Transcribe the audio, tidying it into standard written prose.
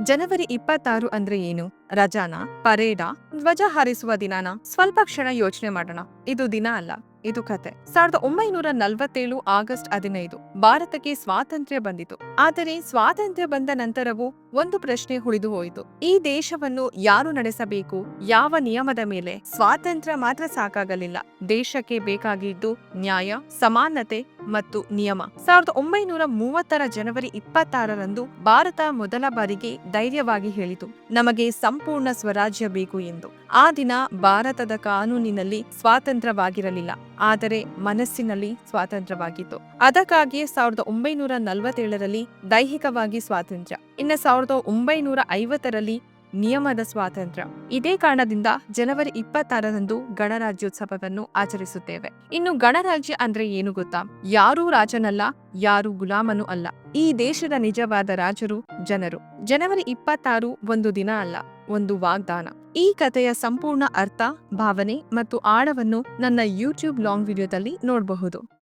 ಜನವರಿ 26 ಅಂದ್ರೆ ಏನು? ರಜಾನಾ? ಪರೇಡಾ? ಧ್ವಜ ಹಾರಿಸುವ ದಿನಾನ? ಸ್ವಲ್ಪ ಕ್ಷಣ ಯೋಚನೆ ಮಾಡೋಣ. ಇದು ದಿನ ಅಲ್ಲ, ಇದು ಕತೆ. 1947 ಆಗಸ್ಟ್ 15 ಭಾರತಕ್ಕೆ ಸ್ವಾತಂತ್ರ್ಯ ಬಂದಿತು. ಆದರೆ ಸ್ವಾತಂತ್ರ್ಯ ಬಂದ ನಂತರವೂ ಒಂದು ಪ್ರಶ್ನೆ ಉಳಿದು ಹೋಯಿತು. ಈ ದೇಶವನ್ನು ಯಾರು ನಡೆಸಬೇಕು? ಯಾವ ನಿಯಮದ ಮೇಲೆ? ಸ್ವಾತಂತ್ರ್ಯ ಮಾತ್ರ ಸಾಕಾಗಲಿಲ್ಲ. ದೇಶಕ್ಕೆ ಬೇಕಾಗಿದ್ದು ನ್ಯಾಯ, ಸಮಾನತೆ ಮತ್ತು ನಿಯಮ. 1930 ಜನವರಿ 26ರಂದು ಭಾರತ ಮೊದಲ ಬಾರಿಗೆ ಧೈರ್ಯವಾಗಿ ಹೇಳಿತು, ನಮಗೆ ಸಂಪೂರ್ಣ ಸ್ವರಾಜ್ಯ ಬೇಕು ಎಂದು. ಆ ದಿನ ಭಾರತದ ಕಾನೂನಿನಲ್ಲಿ ಸ್ವಾತಂತ್ರ್ಯವಾಗಿರಲಿಲ್ಲ, ಆದರೆ ಮನಸ್ಸಿನಲ್ಲಿ ಸ್ವಾತಂತ್ರ್ಯವಾಗಿತ್ತು. ಅದಕ್ಕಾಗಿಯೇ 1947ರಲ್ಲಿ ದೈಹಿಕವಾಗಿ ಸ್ವಾತಂತ್ರ್ಯ, ಇನ್ನು 1950ರಲ್ಲಿ ನಿಯಮದ ಸ್ವಾತಂತ್ರ್ಯ. ಇದೇ ಕಾರಣದಿಂದ ಜನವರಿ 26ರಂದು ಗಣರಾಜ್ಯೋತ್ಸವವನ್ನು ಆಚರಿಸುತ್ತೇವೆ. ಇನ್ನು ಗಣರಾಜ್ಯ ಅಂದ್ರೆ ಏನು ಗೊತ್ತಾ? ಯಾರೂ ರಾಜನಲ್ಲ, ಯಾರೂ ಗುಲಾಮನೂ ಅಲ್ಲ. ಈ ದೇಶದ ನಿಜವಾದ ರಾಜರು ಜನರು. ಜನವರಿ 26 ಒಂದು ದಿನ ಅಲ್ಲ, ಒಂದು ವಾಗ್ದಾನ. ಈ ಕಥೆಯ ಸಂಪೂರ್ಣ ಅರ್ಥ, ಭಾವನೆ ಮತ್ತು ಆಳವನ್ನು ನನ್ನ ಯೂಟ್ಯೂಬ್ ಲಾಂಗ್ ವಿಡಿಯೋದಲ್ಲಿ ನೋಡಬಹುದು.